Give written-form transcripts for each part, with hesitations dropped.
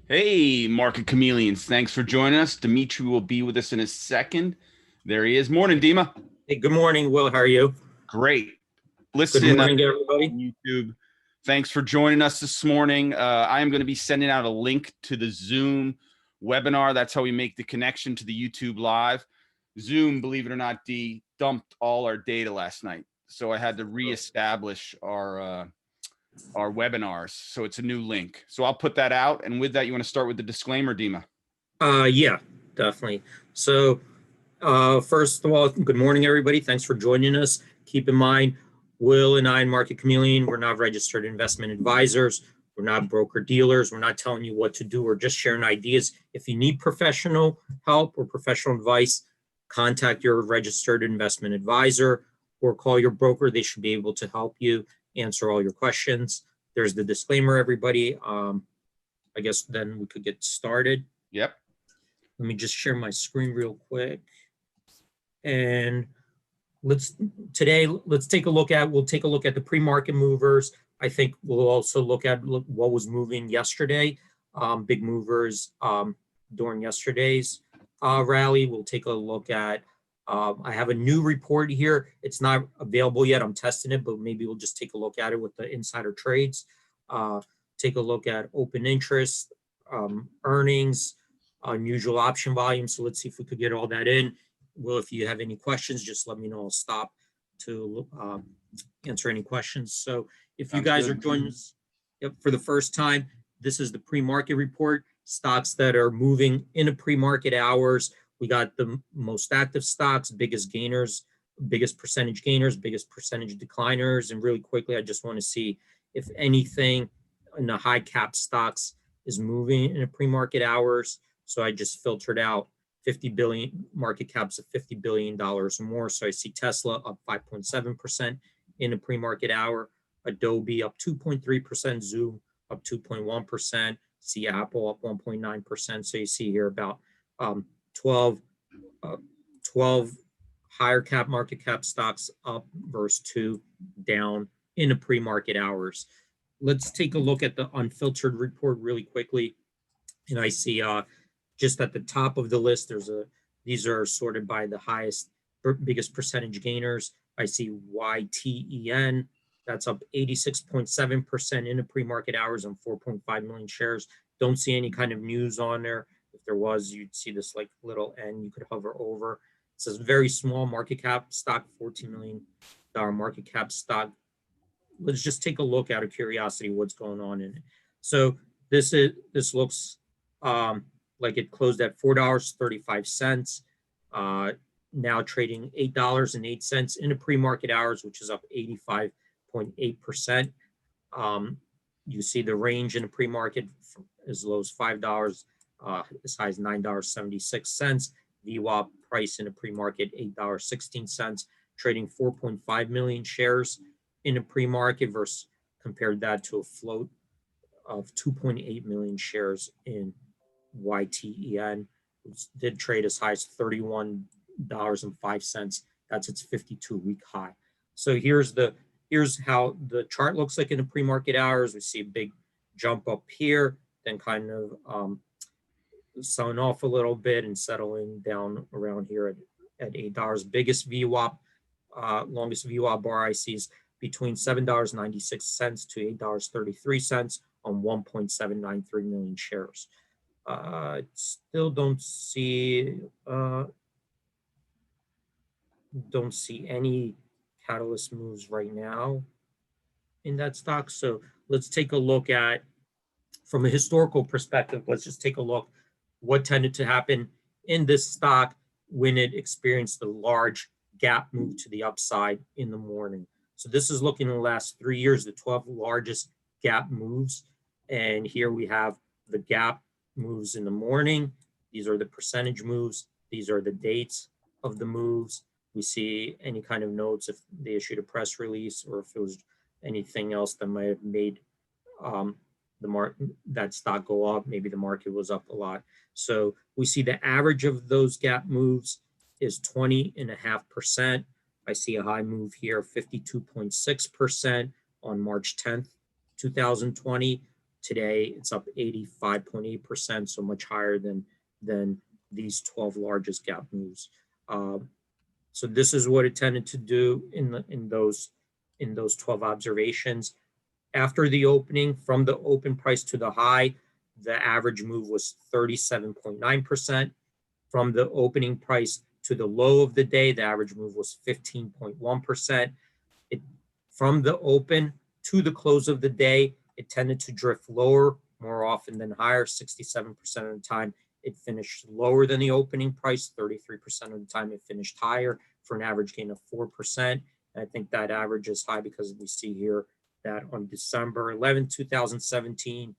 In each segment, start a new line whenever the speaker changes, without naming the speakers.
Hey, Market Chameleons. Thanks for joining us. Dmitry will be with us in a second. There he is. Morning, Dima.
Hey, good morning, Will. How are you?
Great.
Good
Listen,
morning, everybody.
on YouTube. Thanks for joining us this morning. I am going to be sending out a link to the Zoom webinar. That's how we make the connection to the YouTube Live. Zoom, believe it or not, dumped all our data last night. So I had to reestablish our webinars. So it's a new link. So I'll put that out. And with that, you want to start with the disclaimer, Dima?
Yeah, definitely. So, first of all, good morning, everybody. Thanks for joining us. Keep in mind, Will and I in Market Chameleon, we're not registered investment advisors. We're not broker dealers. We're not telling you what to do. We're just sharing ideas. If you need professional help or professional advice, contact your registered investment advisor or call your broker. They should be able to help you answer all your questions. There's the disclaimer, everybody. I guess then we could get started.
Yep.
Let me just share my screen real quick. And let's take a look at, we'll take a look at the pre-market movers. I think we'll also look at what was moving yesterday, big movers during yesterday's rally. We'll take a look at, I have a new report here. It's not available yet. I'm testing it, but maybe we'll just take a look at it with the insider trades. Take a look at open interest, earnings, unusual option volume. So let's see if we could get all that in. Well, if you have any questions, just let me know. I'll stop to answer any questions. So if you guys are joining us for the first time, this is the pre-market report. Stocks that are moving in a pre-market hours. We got the most active stocks, biggest gainers, biggest percentage gainers, biggest percentage decliners. And really quickly, I just want to see if anything in the high cap stocks is moving in a pre-market hours. So I just filtered out 50 billion market caps of $50 billion or more. So I see Tesla up 5.7% in a pre-market hour, Adobe up 2.3%, Zoom up 2.1%, see Apple up 1.9%. So you see here about 12 higher cap market cap stocks up versus 2 down in the pre-market hours. Let's take a look at the unfiltered report really quickly. And I see just at the top of the list, these are sorted by the highest, biggest percentage gainers. I see YTEN, that's up 86.7% in the pre-market hours on 4.5 million shares. Don't see any kind of news on there. If there was, you'd see this like little N you could hover over. It says very small market cap stock, $14 million market cap stock. Let's just take a look out of curiosity what's going on in it. So this looks like it closed at $4.35. Now trading $8.08 in the pre-market hours, which is up 85.8%. You see the range in the pre-market as low as $5, as high as $9.76. VWAP price in the pre-market $8.16, trading 4.5 million shares in a pre-market versus compared that to a float of 2.8 million shares in YTEN, which did trade as high as $31.05. That's its 52-week high. So here's how the chart looks like in the pre-market hours. We see a big jump up here, then kind of selling off a little bit and settling down around here at $8. Biggest VWAP, longest VWAP bar I see is between $7.96 to $8.33 on 1.793 million shares. Still don't see any catalyst moves right now in that stock. So let's take a look at, from a historical perspective, let's just take a look what tended to happen in this stock when it experienced a large gap move to the upside in the morning. So this is looking in the last 3 years, the 12 largest gap moves. And here we have the gap moves in the morning. These are the percentage moves. These are the dates of the moves. We see any kind of notes if they issued a press release or if it was anything else that might have made that stock go up. Maybe the market was up a lot. So we see the average of those gap moves is 20.5%. I see a high move here, 52.6% on March 10th, 2020. Today, it's up 85.8%, so much higher than these 12 largest gap moves. So this is what it tended to do in those 12 observations. After the opening, from the open price to the high, the average move was 37.9%. From the opening price to the low of the day, the average move was 15.1%. From the open to the close of the day, it tended to drift lower more often than higher. 67% of the time, it finished lower than the opening price. 33% of the time, it finished higher for an average gain of 4%. And I think that average is high because we see here that on December 11, 2017,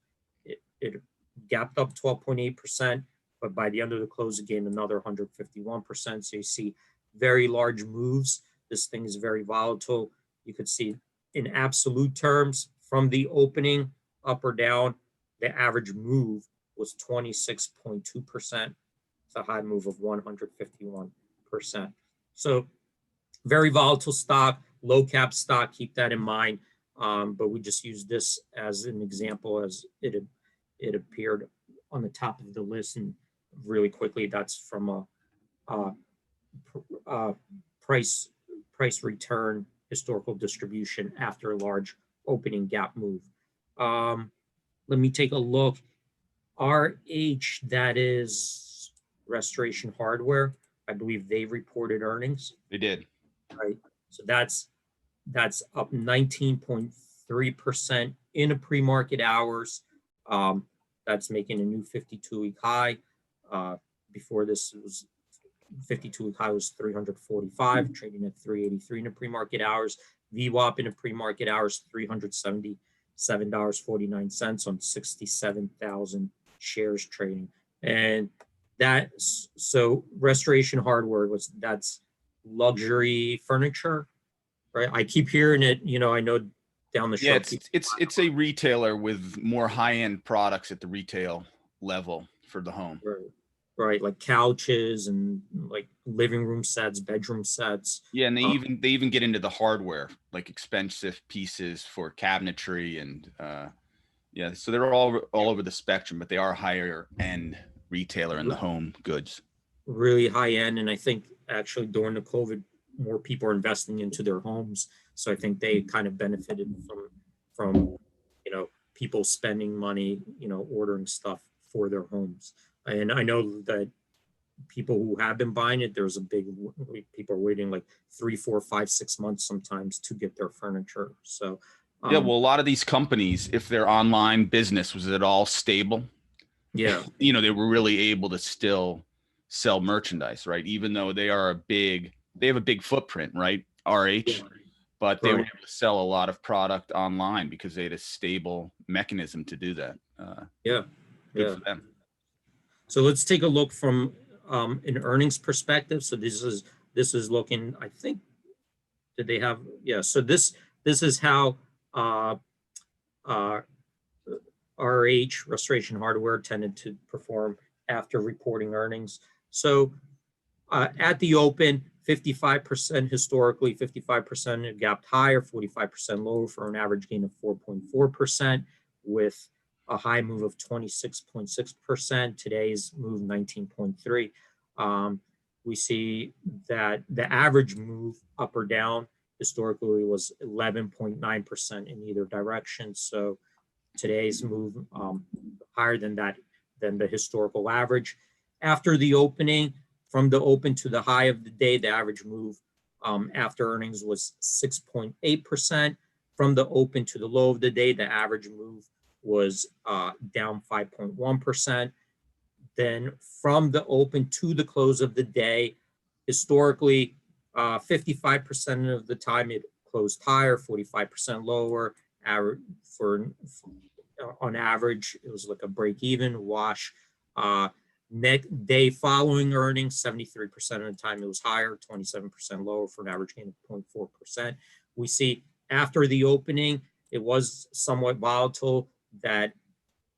it gapped up 12.8%, but by the end of the close, it gained another 151%. So you see very large moves. This thing is very volatile. You could see in absolute terms from the opening up or down, the average move was 26.2%. It's a high move of 151%. So very volatile stock, low cap stock, keep that in mind. But we just use this as an example as it appeared on the top of the list. And really quickly, that's from a price return historical distribution after a large opening gap move. Let me take a look. RH, that is Restoration Hardware. I believe they reported earnings.
They did.
Right. So that's up 19.3% in a pre-market hours. That's making a new 52-week high. Before this, it was 52-week high was 345, trading at 383 in a pre-market hours. VWAP in a pre-market hours, $377.49 on 67,000 shares trading. And so Restoration Hardware that's luxury furniture, right? I keep hearing it, I know down the
Yeah,
shop.
it's a retailer with more high-end products at the retail level for the home.
Right, like couches and like living room sets, bedroom sets.
Yeah, and they even get into the hardware, like expensive pieces for cabinetry and yeah, so they're all over the spectrum, but they are a higher end retailer in the home goods.
Really high end, and I think actually during the COVID, more people are investing into their homes. So I think they kind of benefited from people spending money, ordering stuff for their homes. And I know that people who have been buying it, there's a big people are waiting like 3, 4, 5, 6 months sometimes to get their furniture. So
yeah, well, a lot of these companies, if their online business was at all stable,
yeah,
they were really able to still sell merchandise, right? Even though they have a big footprint, right? RH,
yeah,
but they were
right.
able to sell a lot of product online because they had a stable mechanism to do that.
Yeah,
Good for them.
So let's take a look from an earnings perspective. So this is looking, I think, did they have, yeah. So this is how RH, Restoration Hardware, tended to perform after reporting earnings. So at the open, 55% historically, 55% it gapped higher, 45% lower for an average gain of 4.4%, with a high move of 26.6%. Today's move 19.3. We see that the average move up or down historically was 11.9% in either direction. So today's move higher than the historical average. After the opening, from the open to the high of the day, the average move after earnings was 6.8%. From the open to the low of the day, the average move was down 5.1%. Then from the open to the close of the day, historically, 55% of the time it closed higher, 45% lower. On average, it was like a break even wash. Next day following earnings, 73% of the time it was higher, 27% lower for an average gain of 0.4%. We see after the opening, it was somewhat volatile, that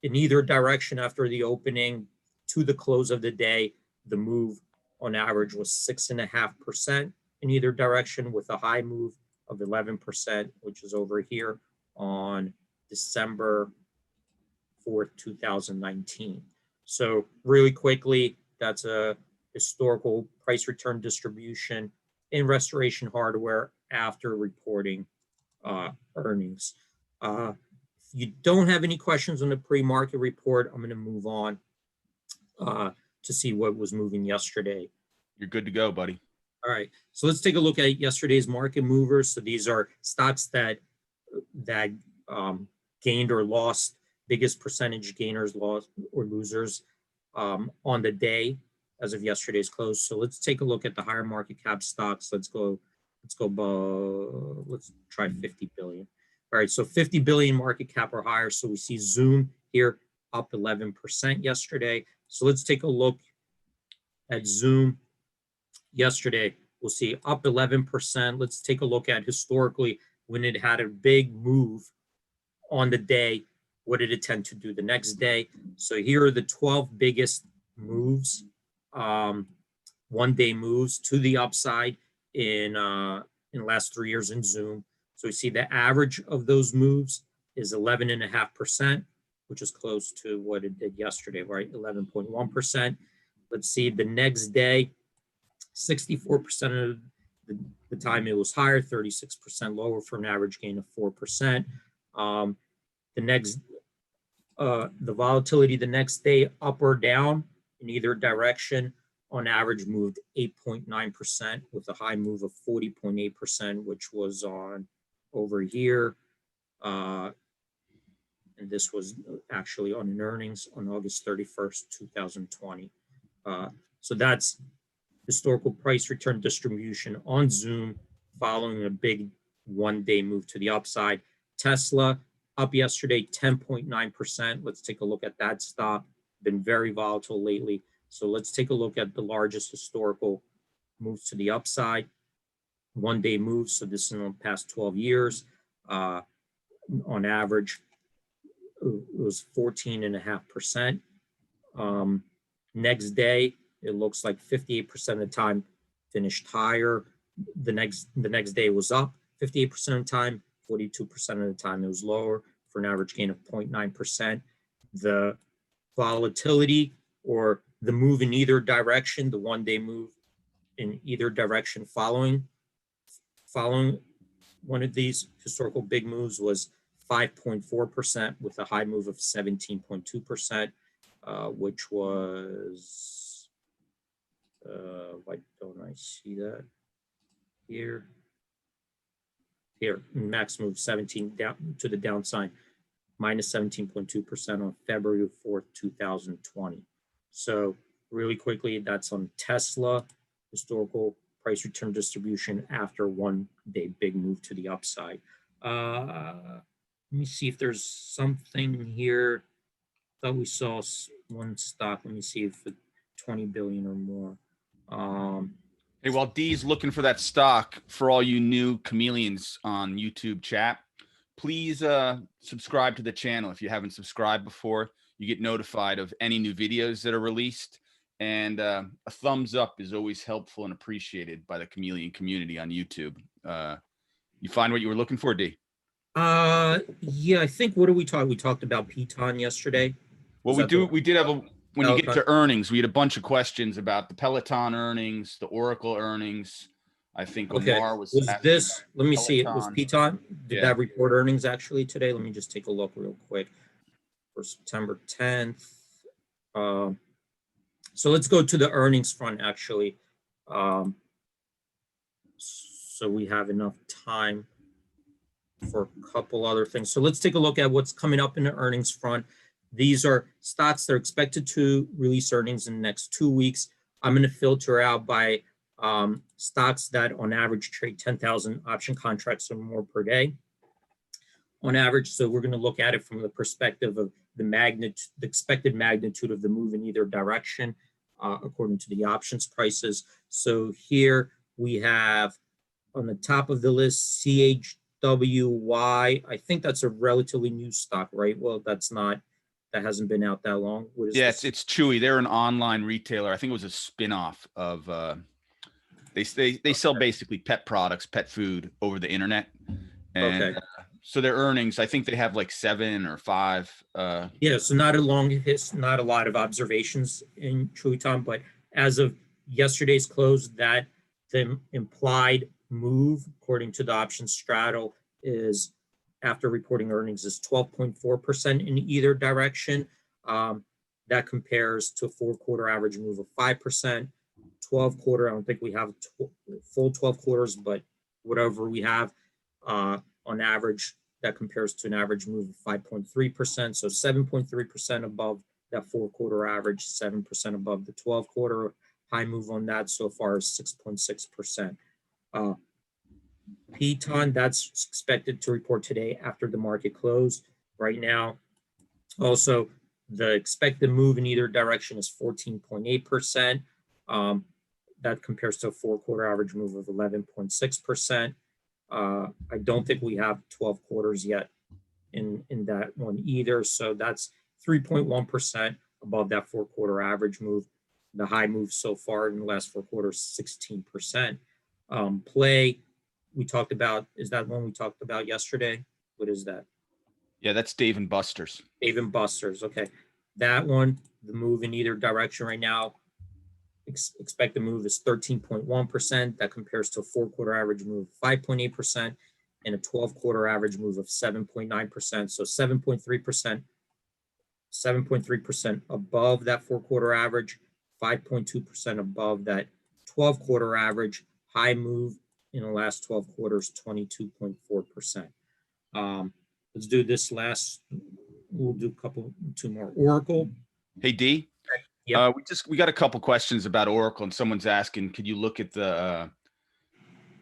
in either direction after the opening to the close of the day, the move on average was 6.5% in either direction, with a high move of 11%, which is over here on December 4th, 2019. So really quickly, that's a historical price return distribution in Restoration Hardware after reporting earnings. If you don't have any questions on the pre-market report, I'm going to move on to see what was moving yesterday.
You're good to go, buddy.
All right, so let's take a look at yesterday's market movers. So these are stocks that gained or lost, biggest percentage gainers, lost or losers on the day as of yesterday's close. So let's take a look at the higher market cap stocks. Let's try 50 billion. All right, so 50 billion market cap or higher. So we see Zoom here up 11% yesterday. So let's take a look at Zoom yesterday. We'll see up 11%. Let's take a look at historically when it had a big move on the day. What did it tend to do the next day? So here are the 12 biggest moves, one-day moves to the upside in the last 3 years in Zoom. So we see the average of those moves is 11.5%, which is close to what it did yesterday, right? 11.1%. Let's see the next day, 64% of the time it was higher, 36% lower for an average gain of 4%. The volatility the next day, up or down in either direction, on average moved 8.9% with a high move of 40.8%, which was on over here. And this was actually on an earnings on August 31st, 2020. So that's historical price return distribution on Zoom following a big one-day move to the upside. Tesla up yesterday 10.9%. Let's take a look at that stock. Been very volatile lately. So let's take a look at the largest historical moves to the upside. One-day moves. So this is in the past 12 years. On average, it was 14.5%. Next day, it looks like 58% of the time finished higher. The next day was up 58% of the time, 42% of the time it was lower for an average gain of 0.9%. The volatility or the move in either direction, the one-day move in either direction following one of these historical big moves was 5.4% with a high move of 17.2%, which was, why don't I see that here? Here, max move 17 down to the downside, minus 17.2% on February 4th, 2020. So really quickly, that's on Tesla, historical price return distribution after one day big move to the upside. Let me see if there's something here. Thought we saw one stock. Let me see if it's 20 billion or more.
Hey, while D's looking for that stock, for all you new chameleons on YouTube chat, please subscribe to the channel if you haven't subscribed before. You get notified of any new videos that are released. And a thumbs up is always helpful and appreciated by the chameleon community on YouTube. You find what you were looking for, D?
Yeah, I think, what did we talk? We talked about Peloton yesterday.
Well, we did have when you get to earnings, we had a bunch of questions about the Peloton earnings, the Oracle earnings. I think Omar was
this, let me see, it was
Peloton.
Peloton. Did that report earnings actually today? Let me just take a look real quick for September 10th. So let's go to the earnings front actually. So we have enough time for a couple other things. So let's take a look at what's coming up in the earnings front. These are stocks that are expected to release earnings in the next 2 weeks. I'm going to filter out by stocks that on average trade 10,000 option contracts or more per day on average. So we're going to look at it from the perspective of the expected magnitude of the move in either direction according to the options prices. So here we have on the top of the list, CHWY. I think that's a relatively new stock, right? Well, that's not. That hasn't been out that long. What is
this? It's Chewy. They're an online retailer. I think it was a spin-off of they sell basically pet products, pet food over the internet. And So their earnings, I think they have like 7 or 5.
Yeah, so not a not a lot of observations in Chewy, Tom, but as of yesterday's close, that the implied move, according to the options straddle, is after reporting earnings is 12.4% in either direction. That compares to a 4-quarter average move of 5%. 12-quarter, I don't think we have full 12 quarters, but whatever we have on average, that compares to an average move of 5.3%. So 7.3% above that 4-quarter average, 7% above the 12-quarter. High move on that so far is 6.6%. Piton, that's expected to report today after the market close. Right now, also, the expected move in either direction is 14.8%. That compares to a 4-quarter average move of 11.6%. I don't think we have 12 quarters yet in that one either. So that's 3.1% above that 4-quarter average move. The high move so far in the last 4 quarters, 16%. Play, we talked about, is that one we talked about yesterday? What is that?
Yeah, that's Dave and Buster's.
Dave and Buster's, okay. That one, the move in either direction right now, expected move is 13.1%. That compares to a 4-quarter average move of 5.8% and a 12-quarter average move of 7.9%. So 7.3% above that 4-quarter average, 5.2% above that 12-quarter average. High move in the last 12 quarters, 22.4%. Let's do this last. We'll do two more. Oracle.
Hey, D.
Yep.
We got a couple questions about Oracle, and someone's asking, could you look at the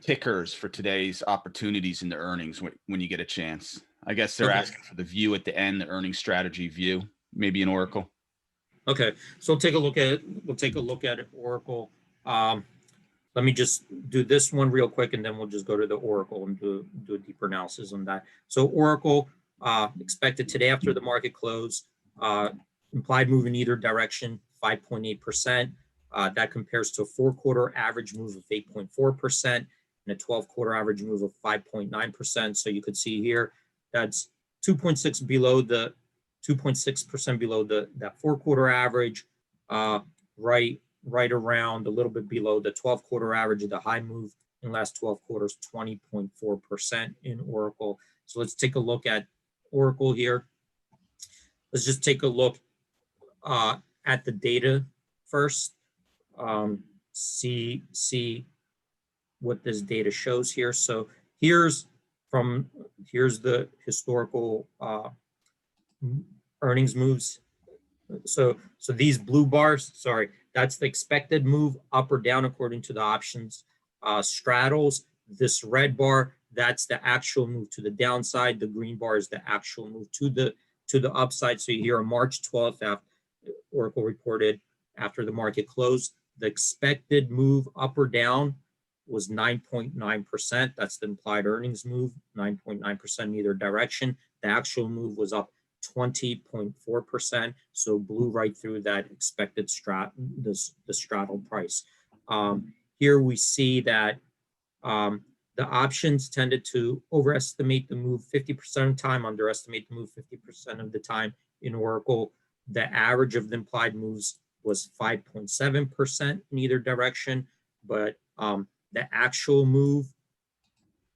tickers for today's opportunities in the earnings when you get a chance? I guess they're asking for the view at the end, the earnings strategy view, maybe in Oracle.
Okay, so we'll take a look at Oracle. Let me just do this one real quick, and then we'll just go to the Oracle and do a deeper analysis on that. So Oracle expected today after the market close, implied move in either direction, 5.8%. That compares to a 4-quarter average move of 8.4% and a 12-quarter average move of 5.9%. So you could see here that's 2.6% below that 4-quarter average, right around a little bit below the 12-quarter average of the high move in the last 12 quarters, 20.4% in Oracle. So let's take a look at Oracle here. Let's just take a look at the data first. See what this data shows here. So here's the historical earnings moves. So these blue bars, sorry, that's the expected move up or down according to the options straddles. This red bar, that's the actual move to the downside. The green bar is the actual move to the upside. So here on March 12th, after Oracle reported after the market closed, the expected move up or down was 9.9%. That's the implied earnings move, 9.9% in either direction. The actual move was up 20.4%. So blew right through that expected the straddle price. Here we see that the options tended to overestimate the move 50% of the time, underestimate the move 50% of the time. In Oracle, the average of the implied moves was 5.7% in either direction, but the actual move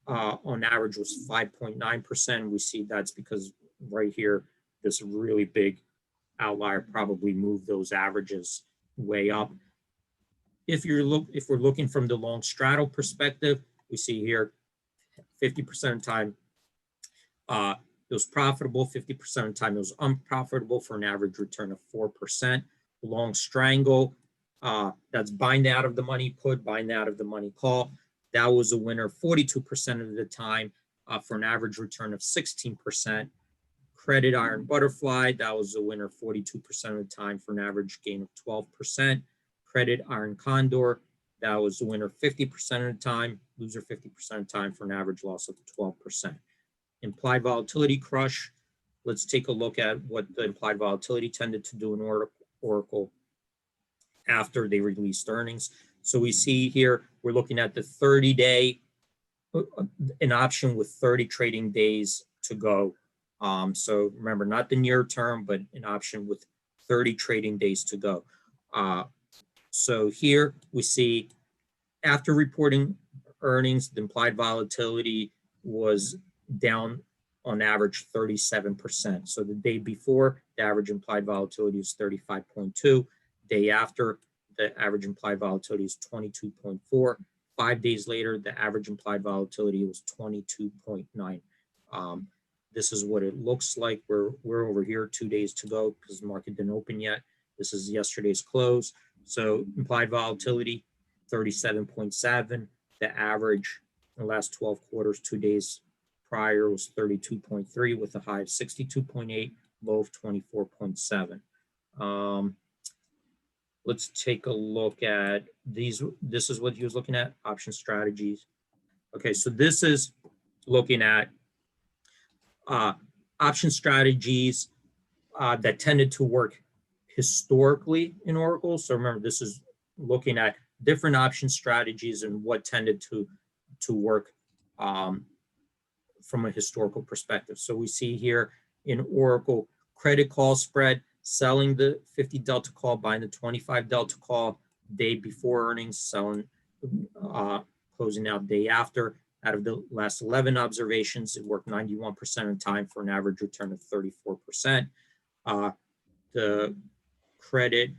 on average was 5.9%. We see that's because right here, this really big outlier probably moved those averages way up. If we're looking from the long straddle perspective, we see here 50% of the time it was profitable, 50% of the time it was unprofitable for an average return of 4%. Long strangle, that's buying out of the money put, buying out of the money call. That was a winner 42% of the time for an average return of 16%. Credit iron butterfly, that was a winner 42% of the time for an average gain of 12%. Credit iron condor, that was a winner 50% of the time, loser 50% of the time for an average loss of 12%. Implied volatility crush, let's take a look at what the implied volatility tended to do in Oracle after they released earnings. So we see here, we're looking at the 30-day, an option with 30 trading days to go. So remember, not the near term, but an option with 30 trading days to go. So here we see after reporting earnings, the implied volatility was down on average 37%. So the day before, the average implied volatility was 35.2. Day after, the average implied volatility is 22.4. 5 days later, the average implied volatility was 22.9. This is what it looks like. We're over here 2 days to go because the market didn't open yet. This is yesterday's close. So implied volatility, 37.7. The average in the last 12 quarters, 2 days prior, was 32.3 with a high of 62.8, low of 24.7. Let's take a look at these. This is what he was looking at, option strategies. Okay, so this is looking at option strategies that tended to work historically in Oracle. So remember, this is looking at different option strategies and what tended to work from a historical perspective. So we see here in Oracle, credit call spread, selling the 50 delta call, buying the 25 delta call day before earnings, selling, closing out day after. Out of the last 11 observations, it worked 91% of the time for an average return of 34%. The credit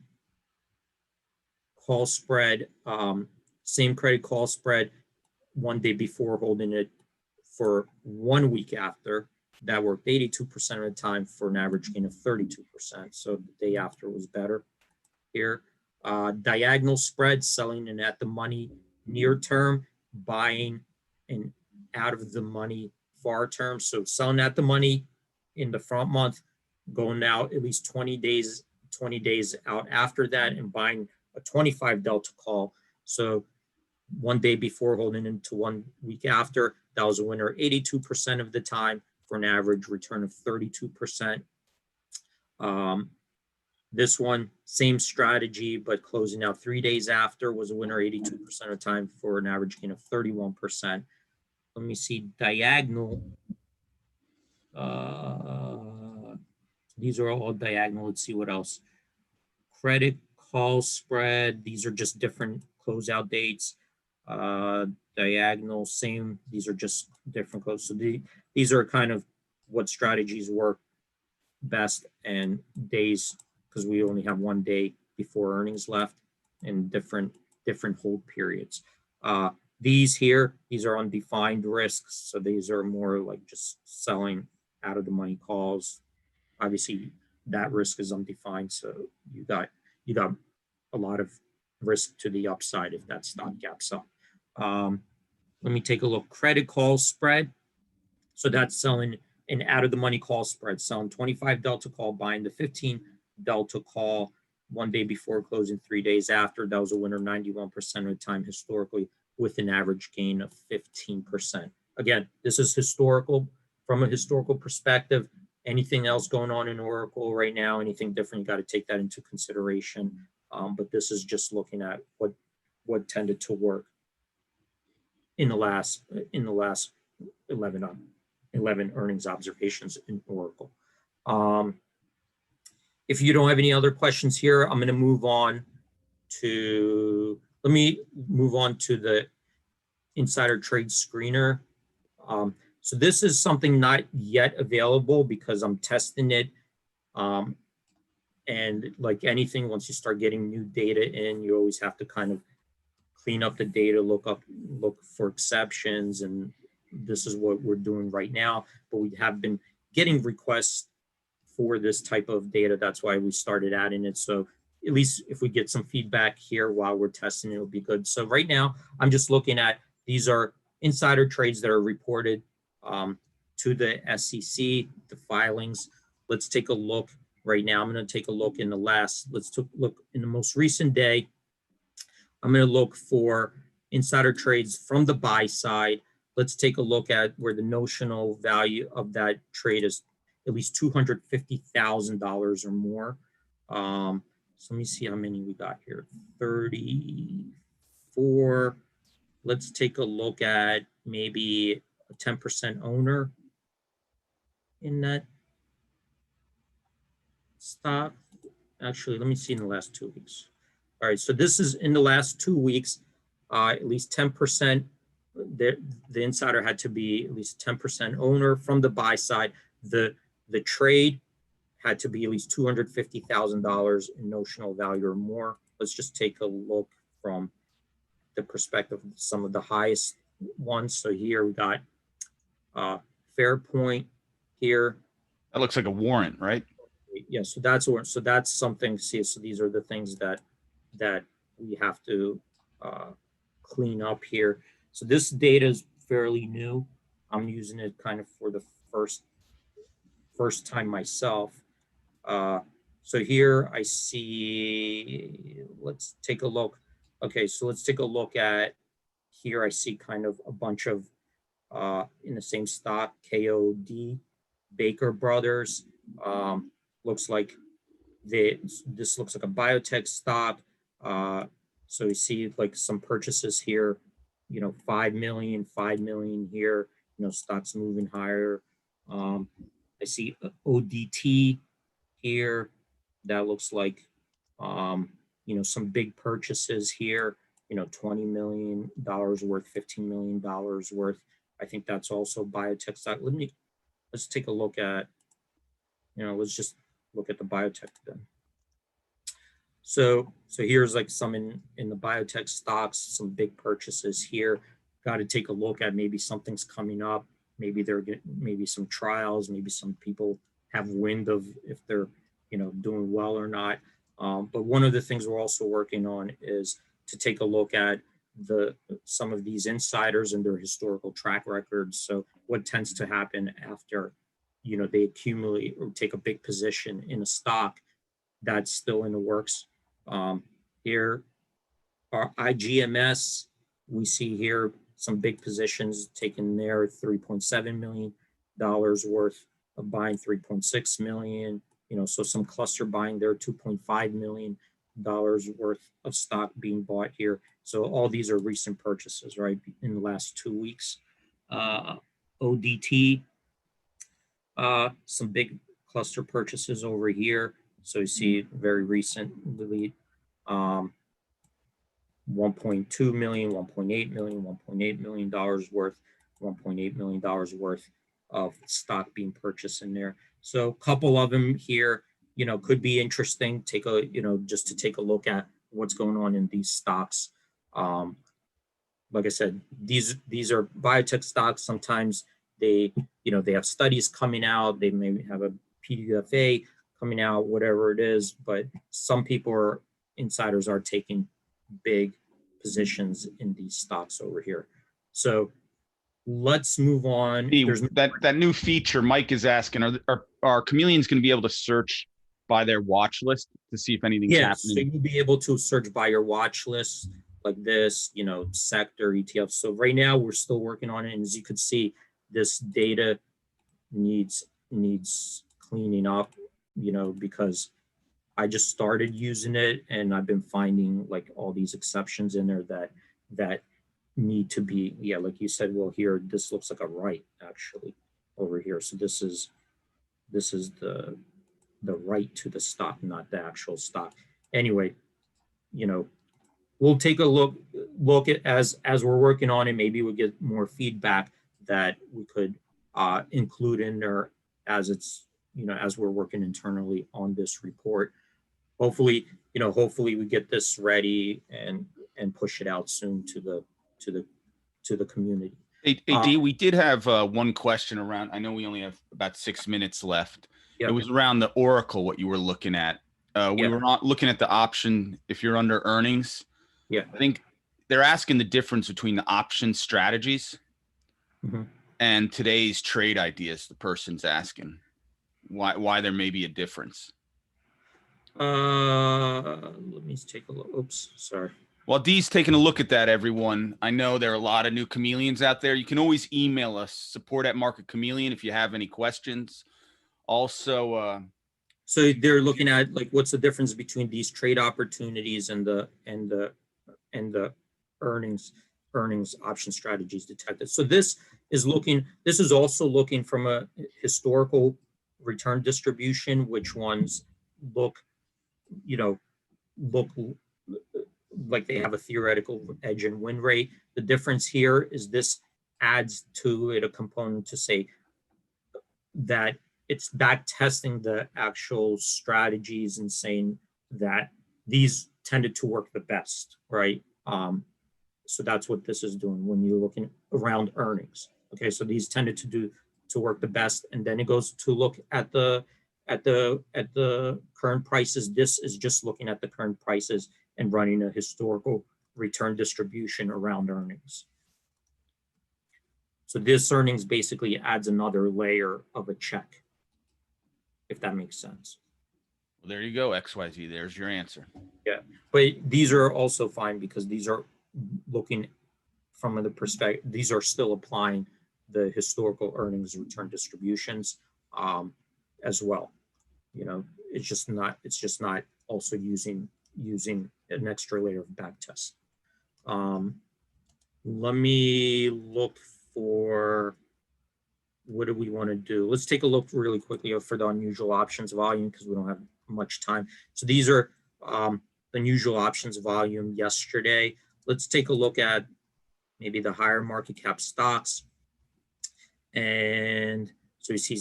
call spread, same credit call spread, one day before, holding it for 1 week after. That worked 82% of the time for an average gain of 32%. So the day after was better here. Diagonal spread, selling and at the money near term, buying and out of the money far term. So selling at the money in the front month, going out at least 20 days out after that, and buying a 25 delta call. So 1 day before, holding into 1 week after. That was a winner 82% of the time for an average return of 32%. This one, same strategy, but closing out 3 days after, was a winner 82% of the time for an average gain of 31%. Let me see diagonal. These are all diagonal. Let's see what else. Credit call spread. These are just different closeout dates. Diagonal, same. These are just different close. So these are kind of what strategies work best and days, because we only have 1 day before earnings left, and different hold periods. These here, these are undefined risks. So these are more like just selling out of the money calls. Obviously, that risk is undefined. So you got a lot of risk to the upside if that stock gaps up. Let me take a look. Credit call spread. So that's selling an out of the money call spread, selling 25 delta call, buying the 15 delta call 1 day before closing, 3 days after. That was a winner 91% of the time historically, with an average gain of 15%. Again, this is historical. From a historical perspective, anything else going on in Oracle right now, anything different, you got to take that into consideration. But this is just looking at what tended to work in the last 11 earnings observations in Oracle. If you don't have any other questions here, I'm going to move on to, let me move on to the insider trade screener. So this is something not yet available because I'm testing it. And like anything, once you start getting new data in, you always have to kind of clean up the data, look for exceptions, and this is what we're doing right now. But we have been getting requests for this type of data. That's why we started adding it. So at least if we get some feedback here while we're testing, it'll be good. So right now, I'm just looking at, these are insider trades that are reported to the SEC, the filings. Let's take a look right now. I'm going to take a look in the look in the most recent day. I'm going to look for insider trades from the buy side. Let's take a look at where the notional value of that trade is at least $250,000 or more. So let me see how many we got here. 34. Let's take a look at maybe a 10% owner. in that stock. Actually, let me see in the last 2 weeks. All right, so this is in the last 2 weeks, at least 10%. The insider had to be at least 10% owner from the buy side. The trade had to be at least $250,000 in notional value or more. Let's just take a look from the perspective of some of the highest ones. So here we got Fairpoint here.
That looks like a warrant, right?
Yeah, so that's something. See, so these are the things that we have to clean up here. So this data is fairly new. I'm using it kind of for the first time myself. So here I see, let's take a look. Okay, so let's take a look at here. I see kind of a bunch of in the same stock, KOD, Baker Brothers. Looks like this looks like a biotech stock. So you see like some purchases here, 5 million here, stocks moving higher. I see ODT here. That looks like, some big purchases here, $20 million worth, $15 million worth. I think that's also biotech stock. Let's take a look at, let's just look at the biotech then. So here's like some in the biotech stocks, some big purchases here. Got to take a look at maybe something's coming up. Maybe they're getting maybe some trials. Maybe some people have wind of if they're doing well or not. But one of the things we're also working on is to take a look at some of these insiders and their historical track records. So what tends to happen after they accumulate or take a big position in a stock that's still in the works. Here are IGMS. We see here some big positions taken there, $3.7 million worth of buying, 3.6 million. So some cluster buying there, $2.5 million worth of stock being bought here. So all these are recent purchases, right, in the last 2 weeks. ODT, some big cluster purchases over here. So you see very recently, 1.2 million, 1.8 million, $1.8 million worth, $1.8 million worth of stock being purchased in there. So a couple of them here, could be interesting. Take a, just to take a look at what's going on in these stocks. Like I said, these are biotech stocks. Sometimes they have studies coming out. They may have a PDUFA coming out, whatever it is. But some insiders are taking big positions in these stocks over here. So let's move on.
That new feature Mike is asking, are chameleons going to be able to search by their watch list to see if anything's happening?
So you'll be able to search by your watch list like this, sector, ETF. So right now we're still working on it. And as you can see, this data needs cleaning up, because I just started using it and I've been finding like all these exceptions in there that need to be, like you said, well, here, this looks like a right actually over here. So this is the right to the stock, not the actual stock. Anyway, we'll take a look at as we're working on it. Maybe we'll get more feedback that we could include in there as it's, as we're working internally on this report. Hopefully we get this ready and push it out soon to the community.
Hey, D, we did have one question around. I know we only have about 6 minutes left. It was around the ORCL, what you were looking at. We were not looking at the option if you're under earnings. I think they're asking the difference between the option strategies and today's trade ideas. The person's asking why there may be a difference.
Let me take a look. Oops, sorry.
While D's taking a look at that, everyone, I know there are a lot of new chameleons out there. You can always email us, support@MarketChameleon, if you have any questions. Also,
so they're looking at like what's the difference between these trade opportunities and the earnings option strategies detected. So this is looking, this is also looking from a historical return distribution, which ones look, you know, look like they have a theoretical edge in win rate. The difference here is this adds to it a component to say that it's back testing the actual strategies and saying that these tended to work the best, right? So that's what this is doing when you're looking around earnings. Okay, so these tended to work the best, and then it goes to look at the current prices. This is just looking at the current prices and running a historical return distribution around earnings. So this earnings basically adds another layer of a check, if that makes sense.
Well, there you go, XYZ. There's your answer.
Yeah, but these are also fine because these are looking from the perspective, these are still applying the historical earnings return distributions as well. You know, it's just not also using an extra layer of back test. Let me look for, what do we want to do? Let's take a look really quickly for the unusual options volume because we don't have much time. So these are the unusual options volume yesterday. Let's take a look at maybe the higher market cap stocks. And so we see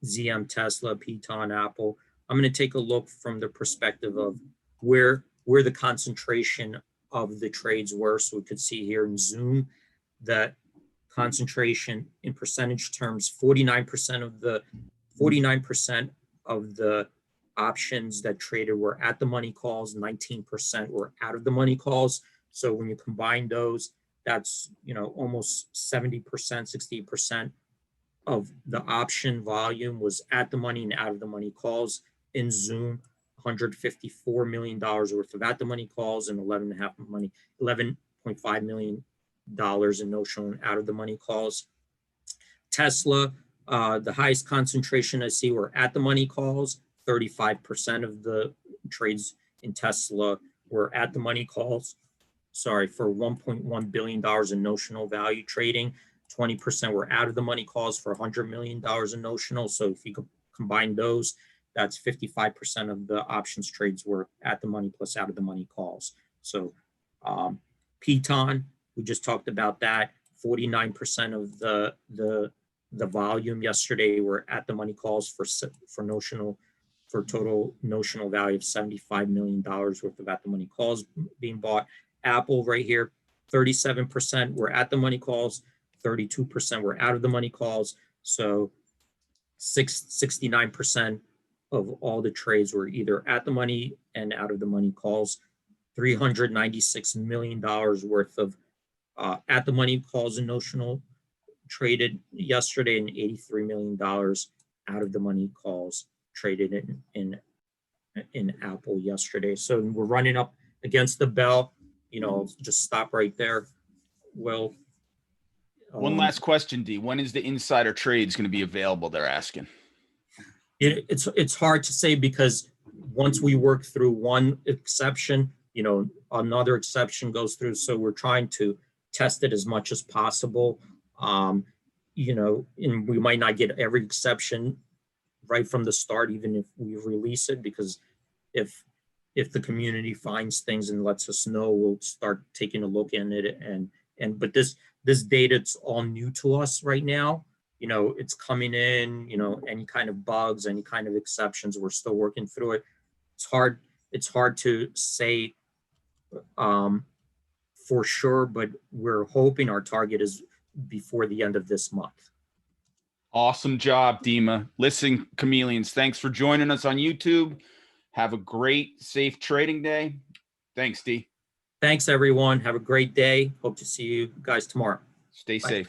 ZM, Tesla, Peloton, Apple. I'm going to take a look from the perspective of where the concentration of the trades were. So we could see here in Zoom that concentration in percentage terms, 49% of the options that traded were at the money calls, 19% were out of the money calls. So when you combine those, that's, you know, almost 70%, 60% of the option volume was at the money and out of the money calls. In Zoom, $154 million worth of at the money calls and $11.5 million in notional and out of the money calls. Tesla, the highest concentration I see were at the money calls. 35% of the trades in Tesla were at the money calls. Sorry, for $1.1 billion in notional value trading. 20% were out of the money calls for $100 million in notional. So if you combine those, that's 55% of the options trades were at the money plus out of the money calls. So Peloton, we just talked about that. 49% of the volume yesterday were at the money calls for total notional value of $75 million worth of at the money calls being bought. Apple right here, 37% were at the money calls, 32% were out of the money calls. So 69% of all the trades were either at the money and out of the money calls. $396 million worth of at the money calls and notional traded yesterday, and $83 million out of the money calls traded in Apple yesterday. So we're running up against the bell. You know, just stop right there. Well,
one last question, D. When is the insider trades going to be available? They're asking.
It's hard to say because once we work through one exception, you know, another exception goes through. So we're trying to test it as much as possible. You know, and we might not get every exception right from the start, even if we release it, because if the community finds things and lets us know, we'll start taking a look in it. But this data, it's all new to us right now. You know, it's coming in, you know, any kind of bugs, any kind of exceptions, we're still working through it. It's hard to say for sure, but we're hoping our target is before the end of this month.
Awesome job, Dima. Listen, chameleons, thanks for joining us on YouTube. Have a great, safe trading day. Thanks, D.
Thanks, everyone. Have a great day. Hope to see you guys tomorrow.
Stay safe.